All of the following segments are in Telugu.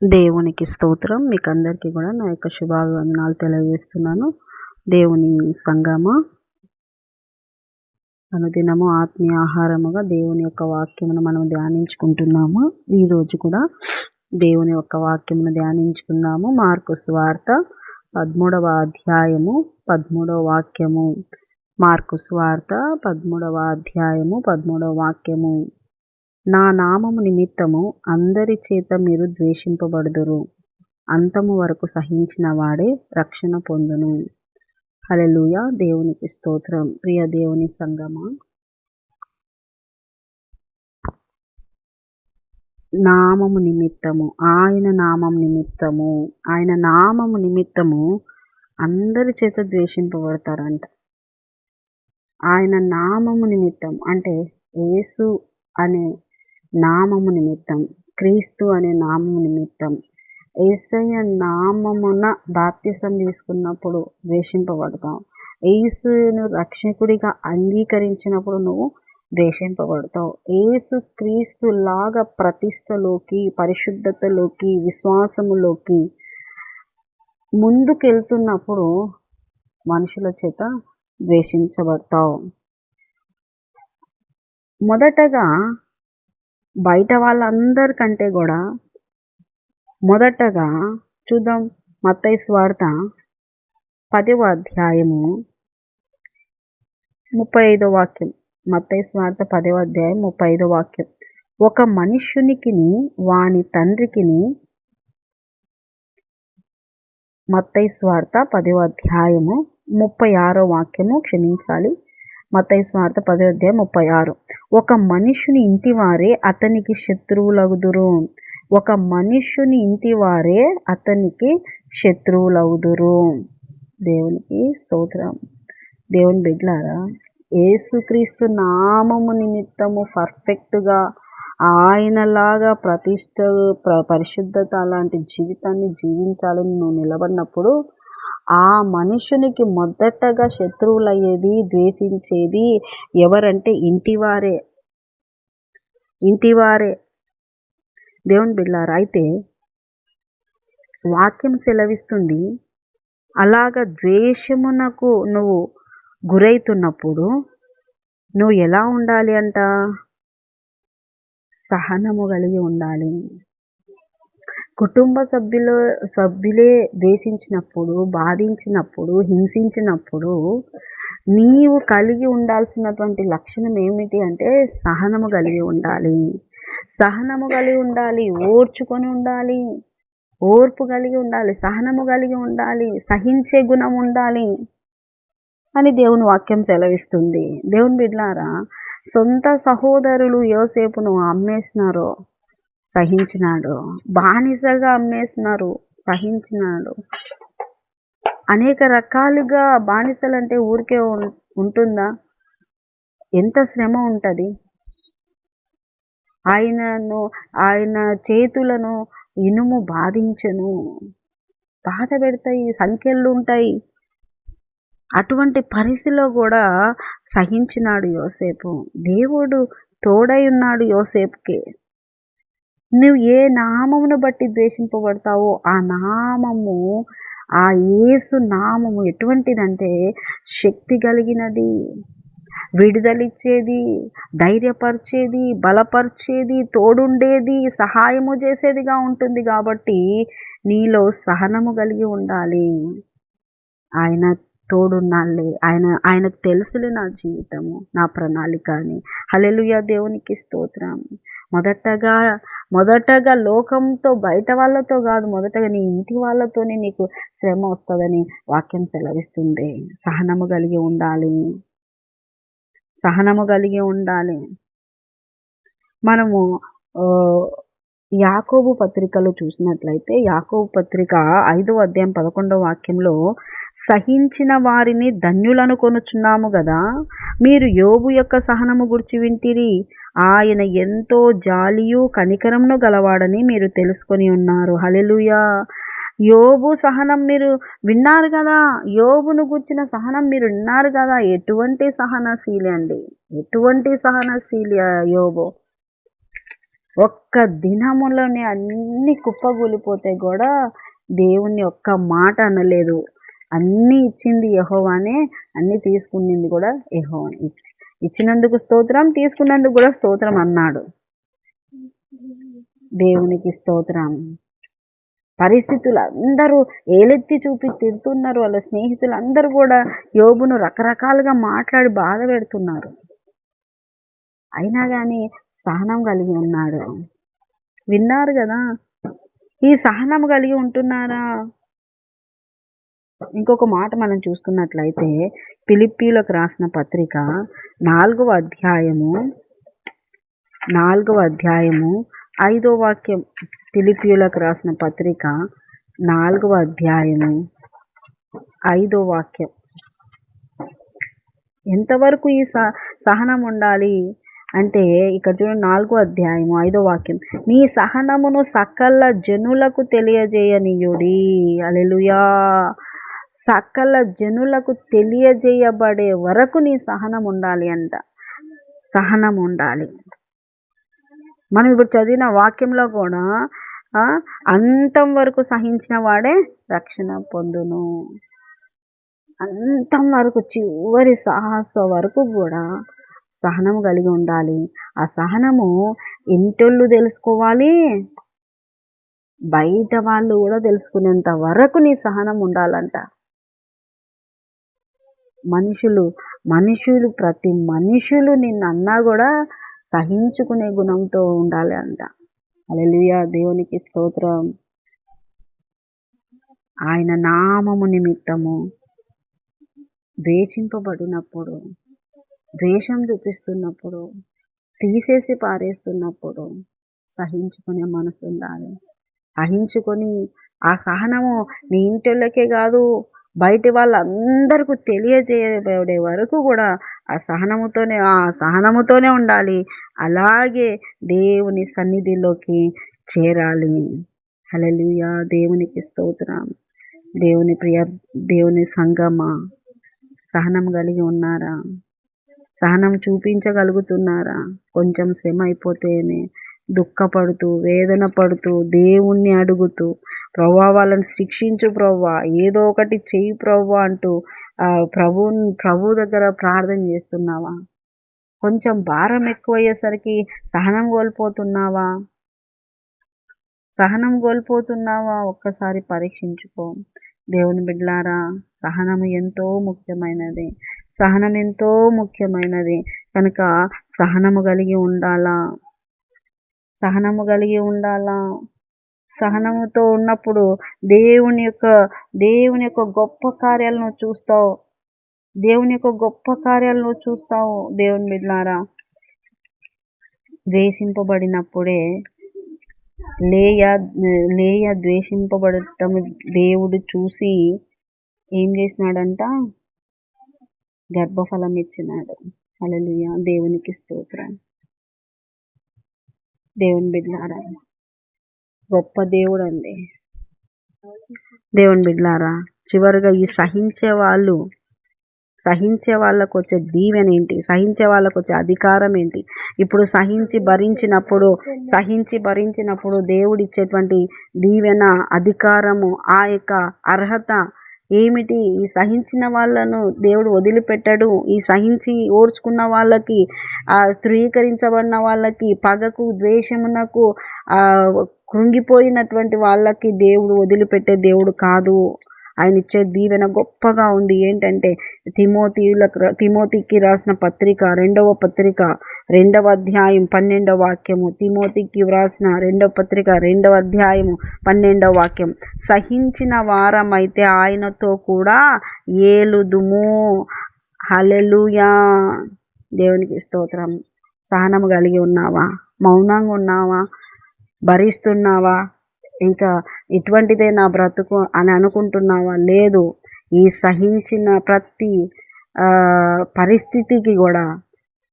దేవునికి స్తోత్రం. మీకు అందరికీ కూడా నా యొక్క శుభాభివందనాలు తెలియజేస్తున్నాను. దేవుని సంగమా, అనుదినము ఆత్మీయ ఆహారముగా దేవుని యొక్క వాక్యమును మనం ధ్యానించుకుంటున్నాము. ఈరోజు కూడా దేవుని యొక్క వాక్యమును ధ్యానించుకున్నాము. మార్కు సువార్త 13వ అధ్యాయము 13వ వాక్యము. మార్కు సువార్త 13వ అధ్యాయము 13వ వాక్యము. నా నామము నిమిత్తము అందరి చేత మీరు ద్వేషింపబడుదురు, అంతము వరకు సహించిన వాడే రక్షణ పొందును. హల్లెలూయా. దేవునికి స్తోత్రం. ప్రియ దేవుని సంగమా, నామము నిమిత్తము, ఆయన నామము నిమిత్తము అందరి చేత ద్వేషింపబడతారంట. ఆయన నామము నిమిత్తం అంటే యేసు అనే నామము నిమిత్తం, క్రీస్తు అనే నామము నిమిత్తం, యేసయ్య నామమున బాప్తిసం తీసుకున్నప్పుడు ద్వేషింపబడతావు. యేసును రక్షకుడిగా అంగీకరించినప్పుడు నువ్వు ద్వేషింపబడతావు. యేసు క్రీస్తు లాగా ప్రతిష్టలోకి, పరిశుద్ధతలోకి, విశ్వాసములోకి ముందుకెళ్తున్నప్పుడు మనుషుల చేత ద్వేషించబడతావు. మొదటగా బయట వాళ్ళందరికంటే కూడా మొదటగా చూద్దాం. మత్తయి సువార్త 10వ అధ్యాయము 35వ వాక్యం. మత్తయి సువార్త 10వ అధ్యాయం 35వ వాక్యం. ఒక మనుష్యునికిని వాని తండ్రికిని, మత్తయి సువార్త 10వ అధ్యాయము 36వ వాక్యము, క్షమించాలి, మత్తయి సువార్త 10వ అధ్యాయం 36. ఒక మనుష్యుని ఇంటివారే అతనికి శత్రువులగుదురు. ఒక మనుష్యుని ఇంటివారే అతనికి శత్రువులవుదురు. దేవునికి స్తోత్రం. దేవుని బిడ్డలారా, యేసుక్రీస్తు నామము నిమిత్తము పర్ఫెక్ట్గా ఆయనలాగా పరిశుద్ధత లాంటి జీవితాన్ని జీవించాలని నువ్వు నిలబడినప్పుడు ఆ మనుషునికి మొదటగా శత్రువులయ్యేది, ద్వేషించేది ఎవరంటే ఇంటివారే. దేవుని బిడ్డలారా, అయితే వాక్యం సెలవిస్తుంది, అలాగ ద్వేషమునకు నువ్వు గురైతున్నప్పుడు నువ్వు ఎలా ఉండాలి అంట? సహనము కలిగి ఉండాలి. కుటుంబ సభ్యులే ద్వేషించినప్పుడు, బాధించినప్పుడు, హింసించినప్పుడు నీవు కలిగి ఉండాల్సినటువంటి లక్షణం ఏమిటి అంటే సహనము కలిగి ఉండాలి. సహనము కలిగి ఉండాలి, ఓర్చుకొని ఉండాలి, ఓర్పు కలిగి ఉండాలి, సహనము కలిగి ఉండాలి, సహించే గుణం ఉండాలి అని దేవుని వాక్యం సెలవిస్తుంది. దేవుని బిడ్డలారా, సొంత సహోదరులు యోసేపును అమ్మేసినారు, సహించినాడు. బానిసగా అమ్మేసినారు, సహించినాడు. అనేక రకాలుగా బానిసలంటే ఊరికే ఉంటుందా? ఎంత శ్రమ ఉంటుంది. ఆయన చేతులను ఇనుము బాధించను, బాధ పెడతాయి, సంఖ్యలు ఉంటాయి. అటువంటి పరిస్థితిలో కూడా సహించినాడు యోసేపు. దేవుడు తోడై ఉన్నాడు యోసేపుకి. నువ్వు ఏ నామమును బట్టి ద్వేషింపబడతావో ఆ నామము, ఆ యేసు నామము ఎటువంటిదంటే శక్తి కలిగినది, విడుదలిచ్చేది, ధైర్యపరిచేది, బలపరిచేది, తోడుండేది, సహాయము చేసేదిగా ఉంటుంది. కాబట్టి నీలో సహనము కలిగి ఉండాలి. ఆయన తోడున్నాళ్ళే, ఆయనకు తెలుసులే నా జీవితము, నా ప్రణాళిక అని. హల్లెలూయా. దేవునికి స్తోత్రం. మొదటగా లోకంతో, బయట వాళ్ళతో కాదు, మొదటగా నీ ఇంటి వాళ్ళతోనే నీకు శ్రమ వస్తుందని వాక్యం సెలవిస్తుంది. సహనము కలిగి ఉండాలి, సహనము కలిగి ఉండాలి. మనము యాకోబు పత్రికలో చూసినట్లయితే, యాకోబు పత్రిక 5వ అధ్యాయం 11వ వాక్యంలో, సహించిన వారిని ధన్యులను కొనుచున్నాము కదా, మీరు యోబు యొక్క సహనము గురించి వింటిరి, ఆయన ఎంతో జాలియు కనికరమును గలవాడని మీరు తెలుసుకొని ఉన్నారు. హల్లెలూయా. యోబు సహనం మీరు విన్నారు కదా, యోబును గుర్చిన సహనం మీరు విన్నారు కదా. ఎటువంటి సహనశీలి అండి, ఎటువంటి సహనశీలి యోబు. ఒక్క దినములోనే అన్ని కుప్పగూలిపోతే కూడా దేవుణ్ణి ఒక్క మాట అనలేదు. అన్నీ ఇచ్చింది యెహోవానే, అన్నీ తీసుకునింది కూడా యెహోవానే. ఇచ్చినందుకు స్తోత్రం, తీసుకున్నందుకు కూడా స్తోత్రం అన్నాడు. దేవునికి స్తోత్రం. పరిస్థితులు అందరూ ఏలెత్తి చూపి తిడుతున్నారు. వాళ్ళ స్నేహితులు అందరూ కూడా యోబును రకరకాలుగా మాట్లాడి బాధ పెడుతున్నారు. అయినా కానీ సహనం కలిగి ఉన్నాడు. విన్నారు కదా, ఈ సహనం కలిగి ఉంటున్నారా? ఇంకొక మాట మనం చూసుకున్నట్లయితే ఫిలిప్పీలకు రాసిన పత్రిక 4వ అధ్యాయము 5వ వాక్యం. ఫిలిప్పీలకు రాసిన పత్రిక 4వ అధ్యాయము 5వ వాక్యం. ఎంతవరకు ఈ సహనం ఉండాలి అంటే ఇక్కడ చూడండి, 4వ అధ్యాయము 5వ వాక్యం. నీ సహనమును సకల జనులకు తెలియజేయనీయుడి. హల్లెలూయా. సకల జనులకు తెలియజేయబడే వరకు నీ సహనం ఉండాలి అంట. సహనం ఉండాలి. మనం ఇప్పుడు చదివిన వాక్యంలో కూడా అంతం వరకు సహించిన వాడే రక్షణ పొందును. అంతం వరకు, చివరి సాహస వరకు కూడా సహనము కలిగి ఉండాలి. ఆ సహనము ఇంటోళ్ళు తెలుసుకోవాలి, బయట వాళ్ళు కూడా తెలుసుకునేంత వరకు నీ సహనం ఉండాలంట. మనుషులు ప్రతి మనుషులు నిన్ను అన్నా కూడా సహించుకునే గుణంతో ఉండాలి అంట. హల్లెలూయా. దేవునికి స్తోత్రం. ఆయన నామము నిమిత్తము ద్వేషింపబడినప్పుడు, ద్వేషం చూపిస్తున్నప్పుడు, తీసేసి పారేస్తున్నప్పుడు సహించుకునే మనసు ఉండాలి. సహించుకొని ఆ సహనము నీ ఇంటిళ్ళకే కాదు, బయటి వాళ్ళందరికీ తెలియజేయబడే వరకు కూడా ఆ సహనముతోనే ఉండాలి. అలాగే దేవుని సన్నిధిలోకి చేరాలి. హల్లెలూయా. దేవునికి స్తోత్రం. దేవుని సంగమా, సహనం కలిగి ఉన్నారా? సహనం చూపించగలుగుతున్నారా? కొంచెం శ్రమ అయిపోతేనే దుఃఖపడుతూ, వేదన పడుతూ, దేవుణ్ణి అడుగుతూ, ప్రభువా వాళ్ళని శిక్షించు ప్రభువా, ఏదో ఒకటి చెయ్యి ప్రభువా అంటూ ప్రభు దగ్గర ప్రార్థన చేస్తున్నావా? కొంచెం భారం ఎక్కువయ్యేసరికి సహనం కోల్పోతున్నావా? ఒక్కసారి పరీక్షించుకో. దేవుని బిడ్డలారా, సహనం ఎంతో ముఖ్యమైనది. కనుక సహనము కలిగి ఉండాలా. సహనముతో ఉన్నప్పుడు దేవుని యొక్క గొప్ప కార్యాలను చూస్తావు. దేవుని బిడ్డలారా, ద్వేషింపబడినప్పుడే లేయ ద్వేషింపబడటం దేవుడు చూసి ఏం చేసినాడంట? గర్భఫలం ఇచ్చినాడు. హల్లెలూయా. దేవునికి స్తోత్రం. దేవుని బిడ్డలారా, గొప్ప దేవుడు అండి. దేవుని బిడ్డలారా, చివరిగా ఈ సహించే వాళ్ళకు వచ్చే దీవెన ఏంటి? సహించే వాళ్ళకు వచ్చే అధికారం ఏంటి? ఇప్పుడు సహించి భరించినప్పుడు దేవుడు ఇచ్చేటువంటి దీవెన, అధికారము, ఆ యొక్క అర్హత ఏమిటి? ఈ సహించిన వాళ్ళను దేవుడు వదిలిపెట్టడు. ఈ సహించి ఓర్చుకున్న వాళ్ళకి, స్థిరీకరించబడిన వాళ్ళకి, పగకు, ద్వేషమునకు కృంగిపోయినటువంటి వాళ్ళకి దేవుడు వదిలిపెట్టే దేవుడు కాదు. ఆయన ఇచ్చే దీవెన గొప్పగా ఉంది. ఏంటంటే తిమోతికి రాసిన పత్రిక 2వ పత్రిక 2వ అధ్యాయం 12వ వాక్యము. తిమోతికి వ్రాసిన 2వ పత్రిక 2వ అధ్యాయము 12వ వాక్యం. సహించిన వారమైతే ఆయనతో కూడా ఏలుదుము. హల్లెలూయా. దేవునికి స్తోత్రం. సహనము కలిగి ఉన్నావా? మౌనంగా ఉన్నావా? భరిస్తున్నావా? ఇంకా ఇటువంటిదే నా బ్రతుకు అని అనుకుంటున్నావా? లేదు. ఈ సహించిన ప్రతి పరిస్థితికి కూడా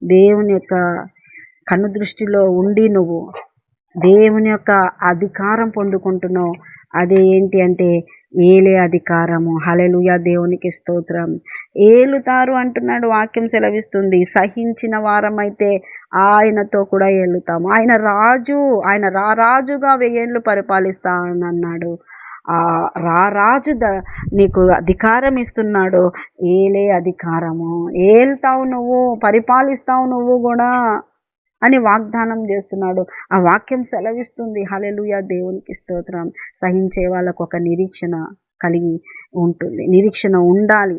దేవుని యొక్క కనుదృష్టిలో ఉండి నువ్వు దేవుని యొక్క అధికారం పొందుకుంటున్నావు. అదే ఏంటి అంటే ఏలే అధికారము. హల్లెలూయా. దేవునికి స్తోత్రం. ఏలుతారు అంటున్నాడు, వాక్యం సెలవిస్తుంది. సహించిన వారమైతే ఆయనతో కూడా ఏలుతాము. ఆయన రాజు, ఆయన రారాజుగా 1000 ఏండ్లు పరిపాలిస్తానన్నాడు. రారాజు నీకు అధికారం ఇస్తున్నాడు. ఏలే అధికారము, ఏల్తావు నువ్వు, పరిపాలిస్తావు నువ్వు కూడా అని వాగ్దానం చేస్తున్నాడు. ఆ వాక్యం సెలవిస్తుంది. హల్లెలూయా, దేవునికి స్తోత్రం. సహించే వాళ్ళకు ఒక నిరీక్షణ కలిగి ఉంటుంది. నిరీక్షణ ఉండాలి.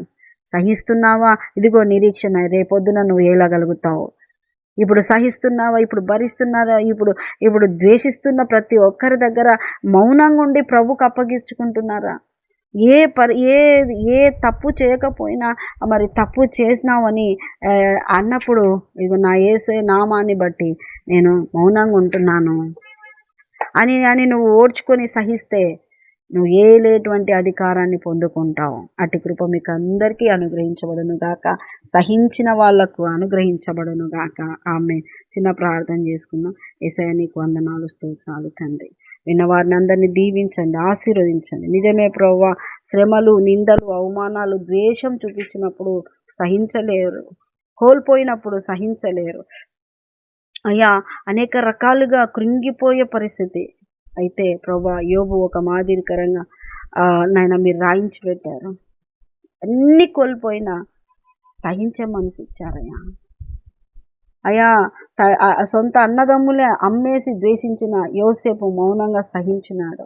సహిస్తున్నావా? ఇదిగో నిరీక్షణ. రేపొద్దున నువ్వు ఏలగలుగుతావు. ఇప్పుడు సహిస్తున్నావా? ఇప్పుడు భరిస్తున్నారా? ఇప్పుడు ద్వేషిస్తున్న ప్రతి ఒక్కరి దగ్గర మౌనంగా ఉండి ప్రభుకు అప్పగించుకుంటున్నారా? ఏ తప్పు చేయకపోయినా మరి తప్పు చేసినావని అన్నప్పుడు ఇదిగో నా యేసే నామాన్ని బట్టి నేను మౌనంగా ఉంటున్నాను అని నువ్వు ఓర్చుకొని సహిస్తే నువ్వు ఏలేటువంటి అధికారాన్ని పొందుకుంటావు. అట్టి కృప మీకు అందరికీ అనుగ్రహించబడును గాక. సహించిన వాళ్లకు అనుగ్రహించబడును గాక. ఆమేన్. చిన్న ప్రార్థన చేసుకుందాం. యేసయ్య నీకు వందనాలు, స్తోత్రాలు తండ్రి. విన్నవారిని అందరినీ దీవించండి, ఆశీర్వదించండి. నిజమే ప్రభువా, శ్రమలు, నిందలు, అవమానాలు, ద్వేషం చూపించినప్పుడు సహించలేరు, కోల్పోయినప్పుడు సహించలేరు అయ్యా. అనేక రకాలుగా కృంగిపోయే పరిస్థితి. అయితే ప్రభా, యోబు ఒక మాదిరికరంగా నాయన మీరు రాయించి పెట్టారు. అన్ని కోల్పోయినా సహించే మనసు ఇచ్చారయ్యా. అయ్యా, సొంత అన్నదమ్ములే అమ్మేసి ద్వేషించిన యోసేపు మౌనంగా సహించినాడు.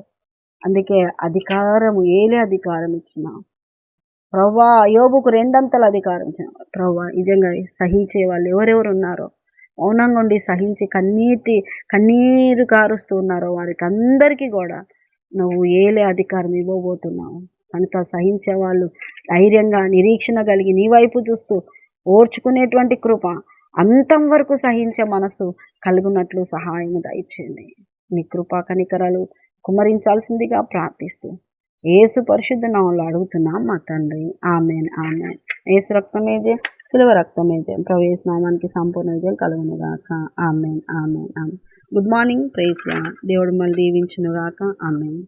అందుకే అధికారము, ఏలే అధికారం ఇచ్చినావు ప్రభా. యోబుకు 2 అంతల అధికారం ఇచ్చినావు ప్రభా. నిజంగా సహించే వాళ్ళు ఎవరెవరు ఉన్నారో, మౌనంగా ఉండి సహించి కన్నీరు కారుస్తూ ఉన్నారో వారికి అందరికీ కూడా నువ్వు ఏలే అధికారం ఇవ్వబోతున్నావు. కనుక సహించే వాళ్ళు ధైర్యంగా, నిరీక్షణ కలిగి నీ వైపు చూస్తూ ఓర్చుకునేటువంటి కృప, అంతం వరకు సహించే మనసు కలుగునట్లు సహాయం దయచేయండి. మీ కృపా కనికరాలు కుమరించాల్సిందిగా ప్రార్థిస్తూ యేసు పరిశుద్ధ నామములో అడుగుతున్నాం మా తండ్రి. ఆమేన్, ఆమేన్. యేసు రక్తమే జయం, శిలువ రక్తమే జయం. ప్రభు యేసు నామానికి సంపూర్ణ విజయం కలుగును గాక. Amen, amen, amen. Good morning. Praise Lord. దేవుడు మళ్ళీ దీవించును గాక. ఆమేన్.